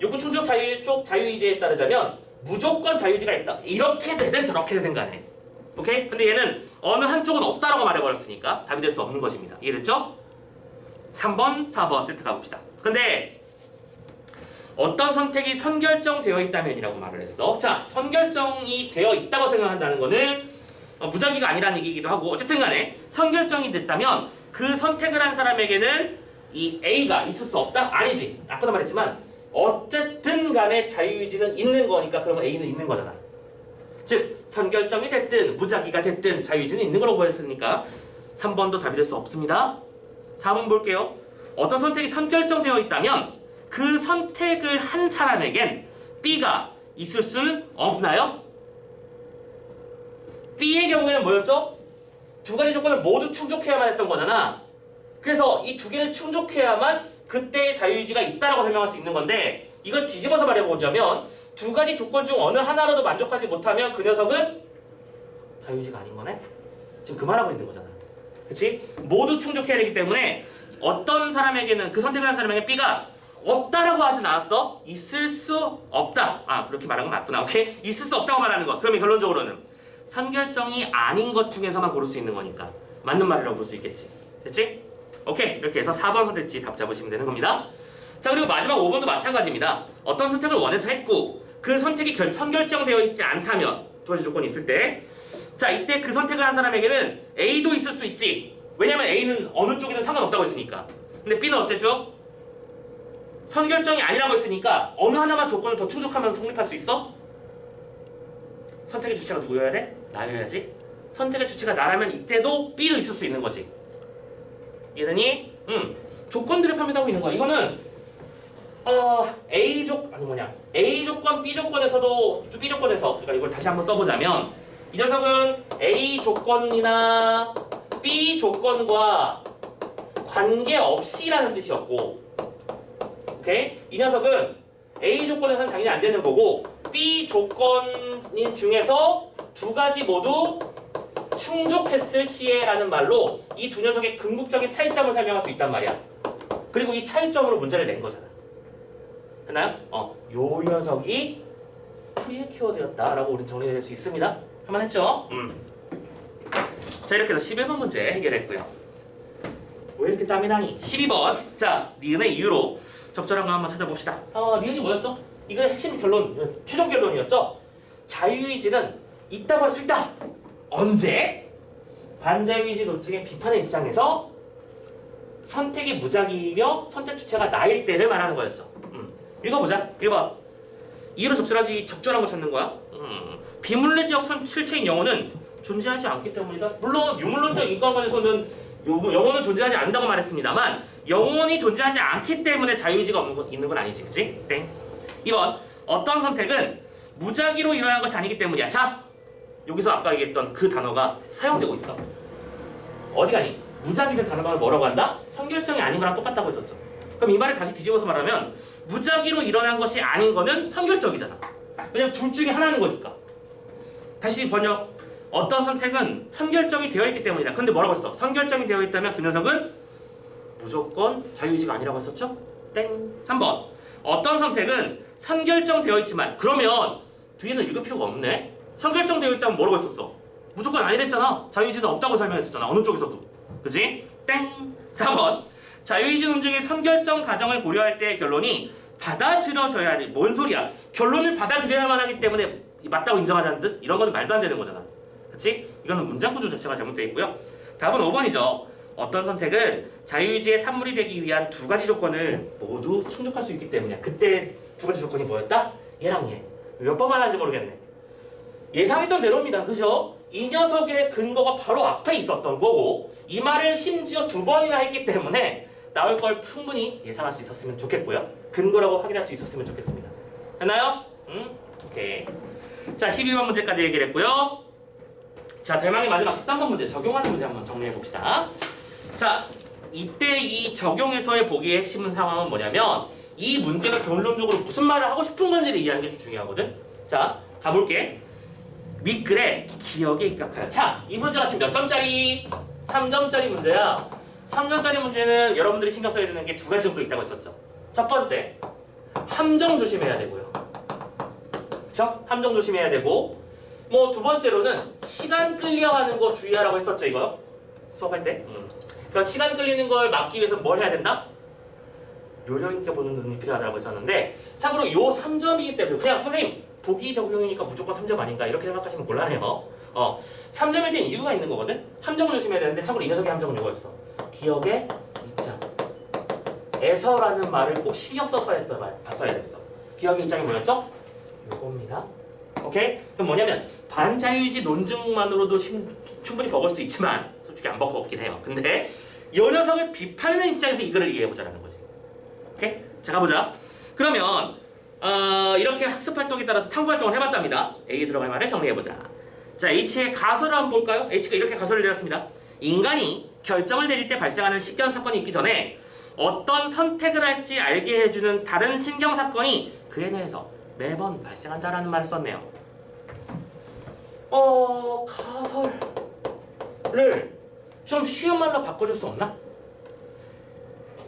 욕구 충족 자유의지에 따르자면 무조건 자유의지가 있다. 이렇게 되든 저렇게 되든 간에. 오케이? 근데 얘는 어느 한쪽은 없다라고 말해버렸으니까 답이 될 수 없는 것입니다. 이해됐죠? 3번, 4번 세트 가봅시다. 근데 어떤 선택이 선결정되어 있다면이라고 말을 했어. 자, 선결정이 되어 있다고 생각한다는 거는 무작위가 아니라는 얘기이기도 하고 어쨌든 간에 선결정이 됐다면 그 선택을 한 사람에게는 이 A가 있을 수 없다? 아니지. 아까도 말했지만 어쨌든 간에 자유의지는 있는 거니까 그러면 A는 있는 거잖아. 즉 선결정이 됐든 무작위가 됐든 자유의지는 있는 거라고 보였으니까 3번도 답이 될 수 없습니다. 4번 볼게요. 어떤 선택이 선결정되어 있다면 그 선택을 한 사람에겐 B가 있을 수는 없나요? B의 경우에는 뭐였죠? 두 가지 조건을 모두 충족해야만 했던 거잖아. 그래서 이 두 개를 충족해야만 그때의 자유의지가 있다라고 설명할 수 있는 건데 이걸 뒤집어서 말해보자면 두 가지 조건 중 어느 하나라도 만족하지 못하면 그 녀석은 자유의지가 아닌 거네? 지금 그 말하고 있는 거잖아. 그치? 모두 충족해야 되기 때문에 어떤 사람에게는 그 선택을 한 사람에게 B가 없다라고 하진 않았어. 있을 수 없다. 그렇게 말한 건 맞구나. 오케이? 있을 수 없다고 말하는 거. 그러면 결론적으로는 선결정이 아닌 것 중에서만 고를 수 있는 거니까 맞는 말이라고 볼 수 있겠지. 됐지? 오케이. 이렇게 해서 4번 선택지 답 잡으시면 되는 겁니다. 자, 그리고 마지막 5번도 마찬가지입니다. 어떤 선택을 원해서 했고 그 선택이 선결정되어 있지 않다면 두 가지 조건이 있을 때 자, 이때 그 선택을 한 사람에게는 A도 있을 수 있지. 왜냐면 A는 어느 쪽이든 상관없다고 했으니까. 근데 B는 어땠죠? 선결정이 아니라고 했으니까 어느 하나만 조건을 더 충족하면 성립할 수 있어? 선택의 주체가 누구여야 돼? 나여야지. 선택의 주체가 나라면 이때도 B도 있을 수 있는 거지. 이해되니? 조건들을 판별하고 있는 거야. 이거는 A 조건, B 조건에서도 B 조건에서 그러니까 이걸 다시 한번 써보자면 이 녀석은 A 조건이나 B 조건과 관계없이라는 뜻이었고, 오케이? 이 녀석은 A 조건에서는 당연히 안 되는 거고 B 조건인 중에서 두 가지 모두 충족했을 시에라는 말로 이 두 녀석의 궁극적인 차이점을 설명할 수 있단 말이야. 그리고 이 차이점으로 문제를 낸 거잖아. 됐나요? 요 녀석이 프리의 키워드였다라고 우린 정리될 수 있습니다. 할만했죠? 자, 이렇게 해서 11번 문제 해결했고요. 왜 이렇게 땀이 나니? 12번. 자, 니은의 이유로 적절한 거 한번 찾아봅시다. 니은이 뭐였죠? 이거 핵심 결론, 최종 결론이었죠. 자유의지는 있다고 할 수 있다. 언제? 반자유의지 논증의 비판의 입장에서 선택이 무작위이며 선택 주체가 나일 때를 말하는 거였죠. 읽어보자. 1번. 이해로 적절한 거 찾는 거야. 비문례 지역 실체인 영혼은 존재하지 않기 때문이다. 물론 유물론적 인간관에서는 영혼은 존재하지 않는다고 말했습니다만 영혼이 존재하지 않기 때문에 자유의지가 있는 건 아니지, 그치? 땡. 2번. 어떤 선택은 무작위로 일어난 것이 아니기 때문이야. 자, 여기서 아까 얘기했던 그 단어가 사용되고 있어. 어디 가니? 무작위는 단어가 뭐라고 한다? 선결정이 아닌 거랑 똑같다고 했었죠. 그럼 이 말을 다시 뒤집어서 말하면 무작위로 일어난 것이 아닌 거는 선결적이잖아. 왜냐면 둘 중에 하나는 거니까. 다시 번역. 어떤 선택은 선결정이 되어 있기 때문이다. 근데 뭐라고 했어? 선결정이 되어 있다면 그 녀석은 무조건 자유의지가 아니라고 했었죠? 땡. 3번. 어떤 선택은 선결정되어 있지만 그러면 뒤에는 읽을 필요가 없네. 선결정되어 있다면 뭐라고 했었어? 무조건 아니랬잖아. 자유의지는 없다고 설명했었잖아. 어느 쪽에서도. 그지? 땡. 4번. 자유의지 논증의 선결정 과정을 고려할 때의 결론이 받아들여져야 돼. 뭔 소리야? 결론을 받아들여야만 하기 때문에 맞다고 인정하자는 듯? 이런 건 말도 안 되는 거잖아. 그치? 이거는 문장 구조 자체가 잘못되어 있고요. 답은 5번이죠. 어떤 선택은 자유의지의 산물이 되기 위한 두 가지 조건을 모두 충족할 수 있기 때문이야. 그때 두 가지 조건이 뭐였다? 얘랑 얘. 몇 번 말하는지 모르겠네. 예상했던 대로입니다. 그죠? 이 녀석의 근거가 바로 앞에 있었던 거고 이 말을 심지어 2번이나 했기 때문에 나올 걸 충분히 예상할 수 있었으면 좋겠고요. 근거라고 확인할 수 있었으면 좋겠습니다. 됐나요? 오케이. 자, 12번 문제까지 얘기를 했고요. 자, 대망의 마지막 13번 문제, 적용하는 문제 한번 정리해 봅시다. 자, 이때 이 적용에서의 보기의 핵심 상황은 뭐냐면 이 문제가 결론적으로 무슨 말을 하고 싶은 건지를 이해하는 게 좀 중요하거든. 자, 가볼게. 밑글에 기억에 입각하여. 자, 이 문제가 지금 몇 점짜리? 3점짜리 문제야. 3점짜리 문제는 여러분들이 신경 써야 되는 게 두 가지 정도 있다고 했었죠. 첫 번째, 함정 조심해야 되고요. 그쵸? 함정 조심해야 되고 뭐 두 번째로는 시간 끌려가는 거 주의하라고 했었죠, 이거? 수업할 때? 그러니까 시간 끌리는 걸 막기 위해서 뭘 해야 된다? 요령 있게 보는 눈이 필요하다고 했었는데 참고로 요 3점이기 때문에 그냥 선생님 보기 적용이니까 무조건 3점 아닌가 이렇게 생각하시면 곤란해요. 3점일 땐 이유가 있는 거거든? 함정을 조심해야 되는데 참고로 이 녀석의 함정은 이거였어. 기억의 입장. 에서라는 말을 꼭 신경 써서 했던 말 봤어야 됐어. 기억의 입장이 뭐였죠? 요겁니다. 오케이? 그럼 뭐냐면 반자유의지 논증만으로도 충분히 버거울 수 있지만 솔직히 안 버거웠긴 해요. 근데 이 녀석을 비판하는 입장에서 이거를 이해해보자라는 거지. 오케이? 자, 가보자. 그러면 이렇게 학습활동에 따라서 탐구활동을 해봤답니다. A에 들어갈 말을 정리해보자. 자, H의 가설을 한번 볼까요? H가 이렇게 가설을 내렸습니다. 인간이 결정을 내릴 때 발생하는 신경사건이 있기 전에 어떤 선택을 할지 알게 해주는 다른 신경사건이 그에 대해서 매번 발생한다라는 말을 썼네요. 가설을 좀 쉬운 말로 바꿔줄 수 없나?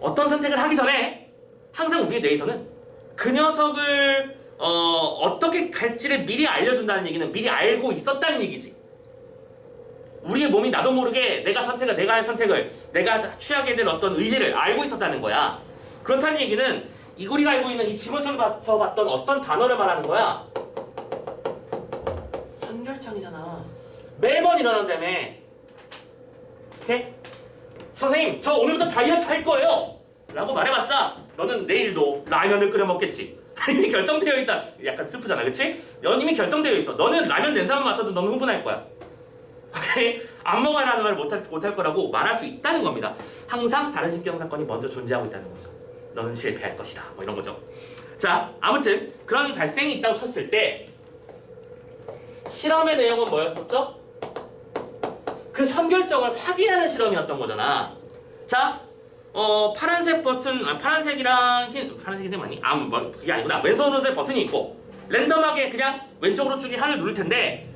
어떤 선택을 하기 전에 항상 우리의 뇌에서는 그 녀석을 어떻게 갈지를 미리 알려준다는 얘기는 미리 알고 있었다는 얘기지. 우리의 몸이 나도 모르게 내가 할 선택을 내가 취하게 될 어떤 의지를 알고 있었다는 거야. 그렇다는 얘기는 이고리가 알고 있는 이 지문 속에서 봤던 어떤 단어를 말하는 거야? 선결정이잖아. 매번 일어난다며. 오케이? 선생님, 저 오늘부터 다이어트 할 거예요! 라고 말해봤자 너는 내일도 라면을 끓여 먹겠지. 이미 결정되어 있다. 약간 슬프잖아, 그치? 이미 결정되어 있어. 너는 라면 냄새만 맡아도 너는 흥분할 거야. 오케이? 안 먹어라는 말을 못할 거라고 말할 수 있다는 겁니다. 항상 다른 신경사건이 먼저 존재하고 있다는 거죠. 너는 실패할 것이다. 뭐 이런 거죠. 자, 아무튼 그런 발생이 있다고 쳤을 때 실험의 내용은 뭐였었죠? 그 선결정을 확인하는 실험이었던 거잖아. 자, 파란색 버튼, 파란색이랑 파란색 흰색 맞니? 그게 아니구나. 왼손 오른손에 버튼이 있고 랜덤하게 그냥 왼쪽으로 쭉이 하나를 누를 텐데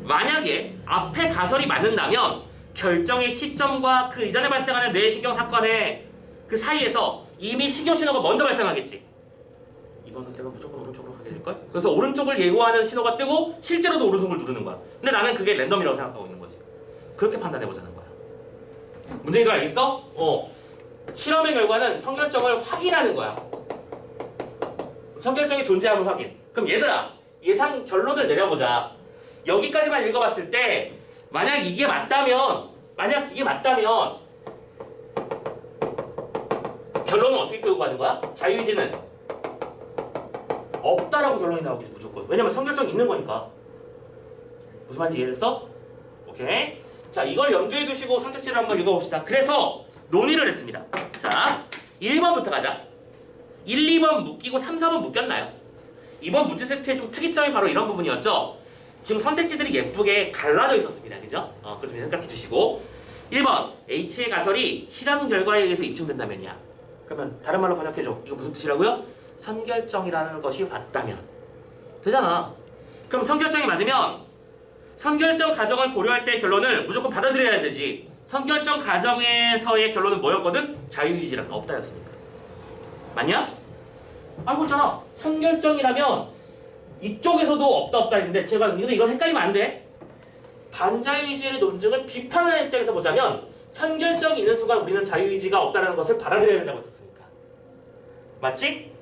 만약에 앞에 가설이 맞는다면 결정의 시점과 그 이전에 발생하는 뇌신경 사건의 그 사이에서 이미 신경신호가 먼저 발생하겠지. 이번 선택은 무조건 오른쪽으로 가게 될걸? 그래서 오른쪽을 예고하는 신호가 뜨고 실제로도 오른손을 누르는 거야. 근데 나는 그게 랜덤이라고 생각하고 있는 거지. 그렇게 판단해보자는 거야. 문제인 알겠어? 실험의 결과는 선결정을 확인하는 거야. 선결정이 존재함을 확인. 그럼 얘들아, 예상 결론을 내려보자. 여기까지만 읽어봤을 때 만약 이게 맞다면 결론은 어떻게 끌고 가는 거야? 자유의지는 없다라고 결론이 나오겠지 무조건. 왜냐면 선결정이 있는 거니까. 무슨 말인지 이해됐어? 오케이. 자, 이걸 염두에 두시고 선택지를 한번 읽어봅시다. 그래서 논의를 했습니다. 자, 1번부터 가자. 1, 2번 묶이고 3, 4번 묶였나요? 이번 문제 세트의 좀 특이점이 바로 이런 부분이었죠. 지금 선택지들이 예쁘게 갈라져 있었습니다. 그죠? 그걸 좀 생각해 주시고 1번 H의 가설이 실험 결과에 의해서 입증된다면이야. 그러면 다른 말로 번역해줘. 이거 무슨 뜻이라고요? 선결정이라는 것이 맞다면 되잖아. 그럼 선결정이 맞으면 선결정 과정을 고려할 때 결론을 무조건 받아들여야 되지. 선결정 과정에서의 결론은 뭐였거든? 자유의지란 없다였습니다. 맞냐? 알고 있잖아. 선결정이라면 이쪽에서도 없다 했는데 제가 근데 이건 헷갈리면 안 돼. 반자유의지의 논증을 비판하는 입장에서 보자면 선결정이 있는 순간 우리는 자유의지가 없다는 것을 받아들여야 된다고 했었으니까. 맞지?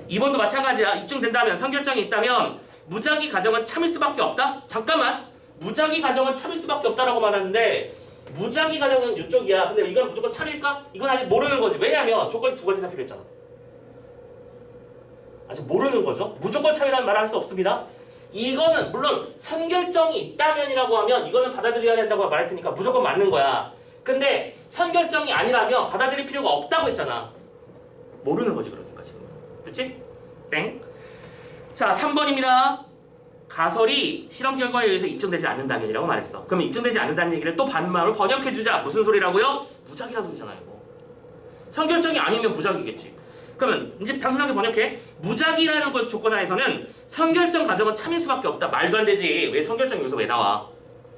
2번도 마찬가지야. 입증된다면 선결정이 있다면 무작위 가정은 참일 수밖에 없다? 잠깐만. 무작위 가정은 참일 수밖에 없다라고 말하는데 무작위 가정은 이쪽이야. 근데 이건 무조건 참일까? 이건 아직 모르는 거지. 왜냐하면 조건이 두 가지나 필요했잖아. 아직 모르는 거죠. 무조건 참이라는 말을 할 수 없습니다. 이거는 물론 선결정이 있다면이라고 하면 이거는 받아들여야 된다고 말했으니까 무조건 맞는 거야. 근데 선결정이 아니라면 받아들일 필요가 없다고 했잖아. 모르는 거지 그러니까 지금. 그치? 땡. 자, 3번입니다. 가설이 실험 결과에 의해서 입증되지 않는다면이라고 말했어. 그럼 입증되지 않는다는 얘기를 또 반말로 번역해주자. 무슨 소리라고요? 무작위라는 소리잖아요. 이거. 선결정이 아니면 무작위겠지. 그러면 이제 단순하게 번역해. 무작위라는 것 조건하에서는 선결정 과정은 참일 수밖에 없다. 말도 안 되지. 왜 선결정 여기서 왜 나와?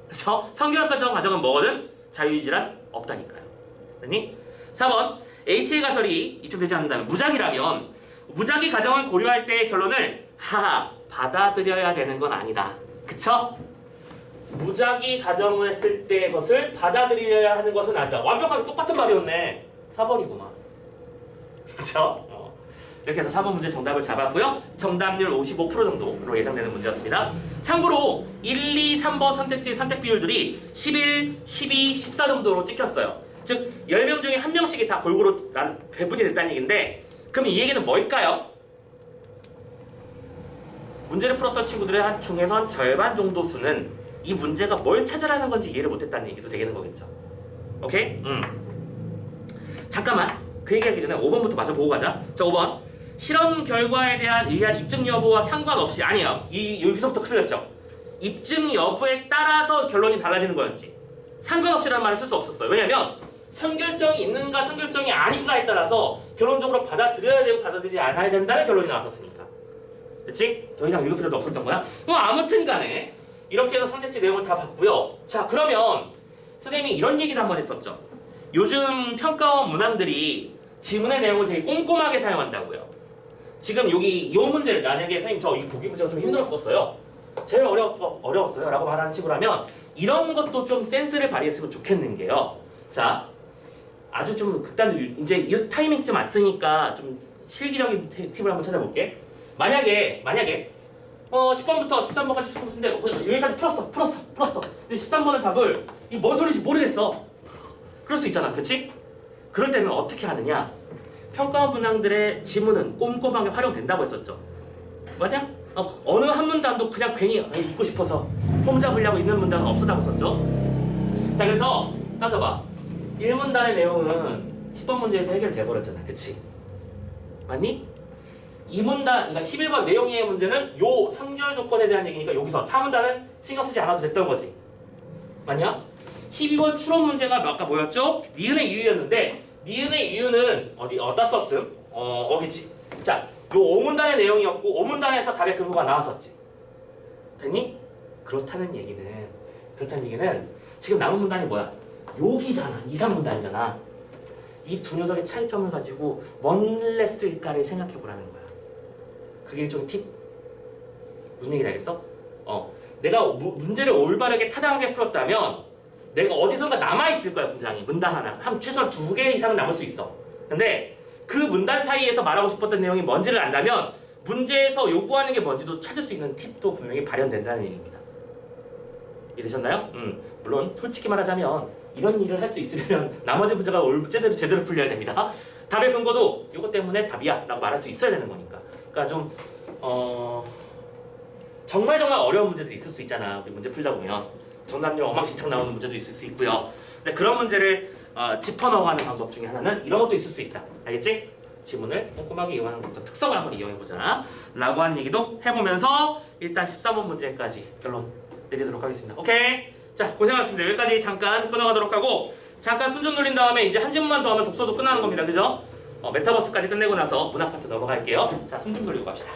그래서 선결정 과정은 뭐거든? 자유의지란 없다니까요. 됐니? 4번 H의 가설이 입증되지 않는다면 무작위라면 무작위 과정을 고려할 때의 결론을 받아들여야 되는 건 아니다. 그쵸? 무작위 가정을 했을 때 것을 받아들여야 하는 것은 아니다. 완벽하게 똑같은 말이었네. 4번이구나. 그쵸? 이렇게 해서 4번 문제 정답을 잡았고요. 정답률 55% 정도로 예상되는 문제였습니다. 참고로 1, 2, 3번 선택지 선택 비율들이 11, 12, 14 정도로 찍혔어요. 즉 10명 중에 1명씩이 다 골고루 배분이 됐다는 얘기인데 그럼 이 얘기는 뭘까요? 문제를 풀었던 친구들의 중에선 절반 정도 수는 이 문제가 뭘 찾으라는 건지 이해를 못했다는 얘기도 되겠는 거겠죠. 오케이? 잠깐만. 그 얘기하기 전에 5번부터 마저 보고 가자. 자, 5번. 실험 결과에 대한 의한 입증 여부와 상관없이 아니에요. 여기서부터 틀렸죠. 입증 여부에 따라서 결론이 달라지는 거였지. 상관없이라는 말을 쓸 수 없었어요. 왜냐면 선결정이 있는가 선결정이 아닌가에 따라서 결론적으로 받아들여야 되고 받아들이지 않아야 된다는 결론이 나왔었으니까. 그치? 더 이상 읽을 필요도 없었던 거야. 아무튼 간에 이렇게 해서 선택지 내용을 다 봤고요. 자, 그러면 선생님이 이런 얘기도 한번 했었죠. 요즘 평가원 문항들이 지문의 내용을 되게 꼼꼼하게 사용한다고요. 지금 여기 요 문제를 만약에 선생님 저 이 보기 문제가 좀 힘들었었어요. 제일 어려웠어요 라고 말하는 친구라면 이런 것도 좀 센스를 발휘했으면 좋겠는 게요. 자, 아주 좀 극단적으로 이제 이 타이밍쯤 왔으니까 좀 실기적인 팁을 한번 찾아볼게. 만약에 10번부터 13번까지 풀었는데 여기까지 풀었어. 근데 13번의 답을 이 뭔 소리인지 모르겠어. 그럴 수 있잖아. 그치? 그럴 때는 어떻게 하느냐? 평가원 문항들의 지문은 꼼꼼하게 활용된다고 했었죠. 맞냐? 어느 한 문단도 그냥 괜히 읽고 싶어서 폼 잡으려고 읽는 문단은 없었다고 했었죠. 자, 그래서 따져봐. 1문단의 내용은 10번 문제에서 해결돼버렸잖아. 그치? 맞니? 2문단, 그러니까 11번 내용의 문제는 요 선결 조건에 대한 얘기니까 여기서 4문단은 신경 쓰지 않아도 됐던 거지. 맞냐? 12번 추론 문제가 아까 뭐였죠? 니은의 이유였는데 니은의 이유는 어디다 썼음? 어기지. 자, 요 5문단의 내용이었고 5문단에서 답의 근거가 나왔었지. 됐니? 그렇다는 얘기는 지금 남은 문단이 뭐야? 여기잖아. 2, 3문단이잖아. 이 두 녀석의 차이점을 가지고 뭔래 쓸까를 생각해보라는 거야. 그게 일종의 팁? 무슨 얘기를 알겠어? 내가 문제를 올바르게 타당하게 풀었다면 내가 어디선가 남아있을 거야. 문장이. 문단 하나. 최소한 2개 이상은 남을 수 있어. 근데 그 문단 사이에서 말하고 싶었던 내용이 뭔지를 안다면 문제에서 요구하는 게 뭔지도 찾을 수 있는 팁도 분명히 발현된다는 얘기입니다. 이해되셨나요? 물론 솔직히 말하자면 이런 일을 할 수 있으려면 나머지 문제가 제대로 풀려야 됩니다. 답의 근거도 이것 때문에 답이야 라고 말할 수 있어야 되는 거니까. 그러니까 좀 정말 어려운 문제들이 있을 수 있잖아. 우리 문제 풀다 보면 정답률 엉망진창 나오는 문제도 있을 수 있고요. 근데 그런 문제를 짚어넣어가는 방법 중에 하나는 이런 것도 있을 수 있다. 알겠지? 지문을 꼼꼼하게 이용하는 어떤 특성을 한번 이용해보자 라고 하는 얘기도 해보면서 일단 13번 문제까지 결론 내리도록 하겠습니다. 오케이? 자, 고생하셨습니다. 여기까지 잠깐 끊어가도록 하고 잠깐 순전 돌린 다음에 이제 한 지문만 더 하면 독서도 끝나는 겁니다. 그죠? 메타버스까지 끝내고 나서 문학 파트 넘어갈게요. 자, 숨 좀 돌리고 갑시다.